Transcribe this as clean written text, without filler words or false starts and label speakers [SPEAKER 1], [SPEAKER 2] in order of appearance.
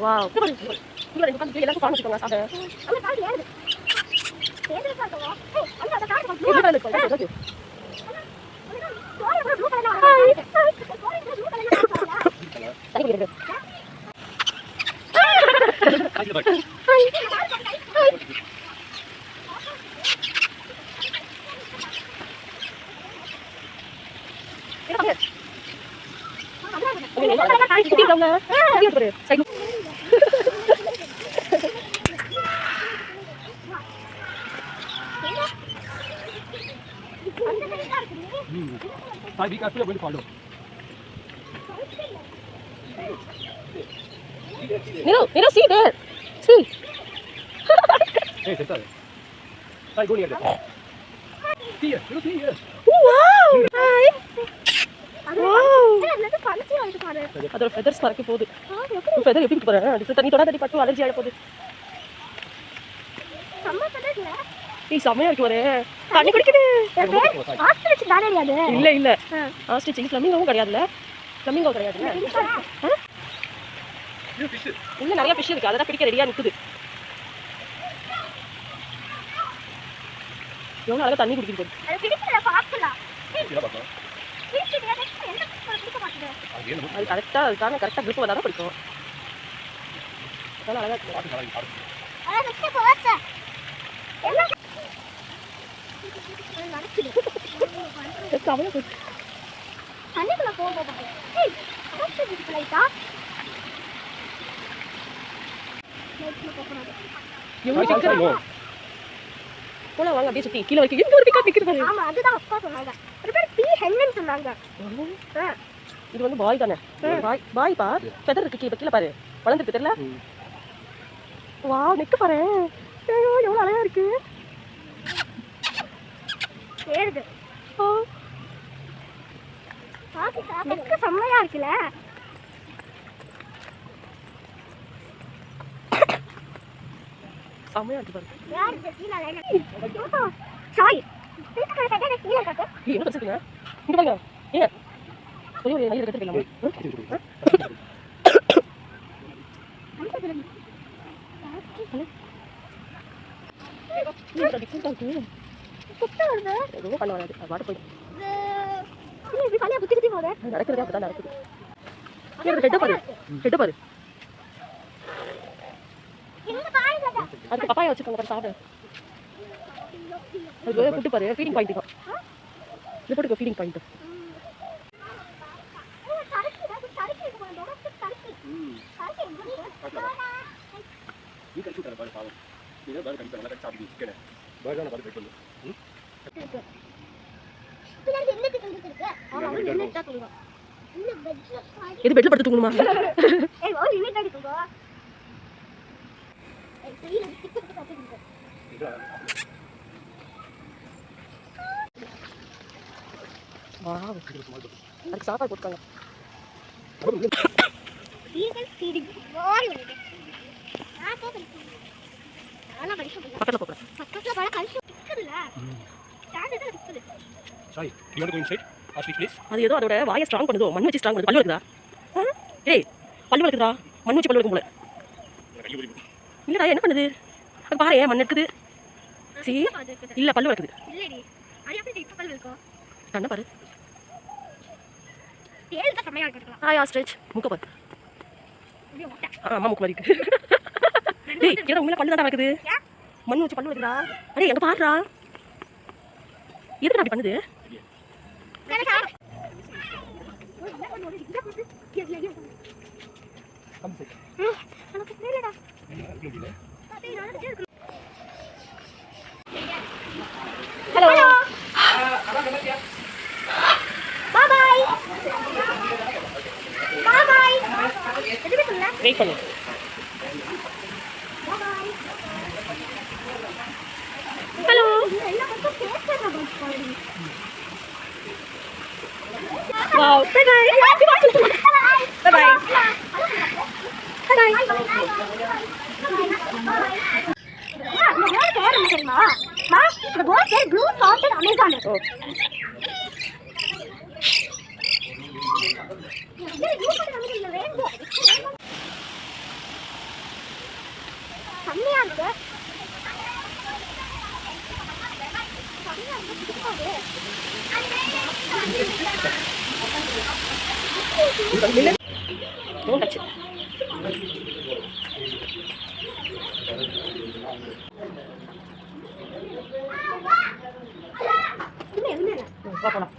[SPEAKER 1] Wow இங்க ரெண்டு பக்கம் எல்லாரும் காண வச்சுக்கோங்க சாப்பிட அந்த காடி ஏறுது ஏறுது பாத்தோம் அந்த காடி ப்ளூ கலர்ல இருக்கு சோரி ப்ளூ கலர்ல சோரி ப்ளூ கலர்ல தண்ணி இருக்கு காடி but Sai, be careful, I'm going to follow. Nino, see there. See. Hey, Santa. Sai, go near there. See here, see here. Wow! Hi. Wow! அதோட ஃபெதர்ஸ் பறக்க போகுது. ஃபெதர் எப்படி போறா? அது தண்ணி தொடாதடி பட்டு அலர்ஜி ஆயிட போகுது. செம்ம ஃபெதர்ல. ஏய் செமையா இருக்கு ஒரே. தண்ணி குடிக்குது. ஆஸ்ட்ரிச் தானே அது? இல்ல. ஆஸ்ட்ரிச் இல்ல ஃப்ளமிங்கோவும் கிடையாதுல. ஃப்ளமிங்கோ கிடையாதுல. இது ஃபிஷ். உள்ள நிறைய ஃபிஷ் இருக்கு. அததான் பிடிக்க ரெடியா நிக்குது. எவ்வளவு அழகா தண்ணி குடிக்குது. அது பிடிக்கல பாக்கலாம். இல்ல பாக்கலாம். அது கரெக்டா அதுக்கான கரெக்டா grip வந்தாதான் பிடிக்கும். அதனால அழகா இருக்கு. அட மிஸ்டர் போச்சா. என்ன நடக்குது? கவலை போச்சு. தண்ணிக்குள்ள போக பாரு. ஏய், அடச்சு விட்டு லைட்டா. லைட்ல போறாங்க. இவங்க கிட்ட போலாம் வாங்க அப்படியே சுத்தி கீழ வரைக்கும் எங்க ஒரு பிக்கப் நிக்குது. ஆமா அதுதான் அப்பா சொன்னாங்க. ஒரு பேர் பி ஹென்னன் சொன்னாங்க. இது வந்து பாய் தானே? பாய் பா ஃபெதர் இருக்கு கீழ பாரு. வளர்ந்துருக்கு தெரியல? வாவ் நெக் பாரு. ஐயோ எவ்வளவு அழகா இருக்கு. ஏறுது. ஓ பாத்து நெக் செம்மையா இருக்குல. செம்மையா இருக்கு பாரு. யார் கீழ லைனா? சாய். இதுக்கு ஃபெதர் கீழ காட்டு. என்ன பேசுறீங்க? இங்க பாருங்க. ஏங்க ஒரே ஒரு நைய எடுத்து வைக்கலாம். குத்த வருது. ஏதோ பண்ண வராது. அது வாட போய். நீ இப்படி பண்ணி குத்தி குத்தி போறே. நடக்குறதே அப்பதான் நடக்குது. ஏய் ஹெட் பாரு. ஹெட் பாரு. இந்த பாய் கட்ட. அதுக்கு பப்பாயா வச்சிருக்காங்க பாரு சாப்பிடு. அது ஃபுட் பாரு ஃபீடிங் பாயிண்ட் இருக்கு. இது போட்டுக்கோ ஃபீடிங் பாயிண்ட். நீ கழிச்சு தர பாரு பாவம். நீங்க பாரு கழிச்சு நல்லா சாப்பிடு கேளு. பாருங்க பாரு போய் சொல்லு. பின்னாடி என்ன இருக்கு? ஆமா என்ன டா சொல்லுங்க. இந்த பெட்ல இது பெட்ல படுத்து தூங்கணுமா? ஏய் ஓ லிமிட் அடி தூங்க. ஏய் சீல டிக்கெட் காட்டுங்க. வாவ் அதுக்கு சாப்பாடு போட்டுருக்காங்க. ஃபீடிங் வாரி வருது. பக்கத்துல போறேன். பக்கத்துல வர கழிச்சு நிக்குதுல. ஸ்டாண்டர்டா நிக்குது. Sai, you want to go inside? Ask me please. அது ஏதோ அதோட வாயை ஸ்ட்ராங் பண்ணுதோ, மண் வச்சு ஸ்ட்ராங் பண்ணுது. பல்லு இருக்குதா? ஏய், பல்லு இருக்குதா? மண் வச்சு பல்லு இருக்கும் போல. இல்லடா என்ன பண்ணுது? அங்க பாரு மண் இருக்குது. சீ, இல்ல பல்லு இருக்குது. இல்லடி. அது எப்படி இப்ப பல்லு இருக்கோ? கண்ண பாரு. ஏல் தான் செமையா இருக்கு. Hi ostrich. மூக்க பாரு. ஆமா மூக்கு மாதிரி இருக்கு. டேய் கேடா உள்ள பல்லு தான் நடக்குது. மண் வச்சு பல்லு வைக்குதா? அடே எங்க பாருடா. எதுக்கு அப்படி பண்ணுது? ஹலோ பாய் பாய் பாய் பாய் எதுக்கு சொல்ல வெயிட் பண்ணு hello wow bye bye bye bye bye bye
[SPEAKER 2] பேர் ப்ளூ சால்டட் அமேசான். கம்மியா இருக்கு.
[SPEAKER 1] Don't touch it.
[SPEAKER 2] என்ன என்ன
[SPEAKER 1] வா போலாம்.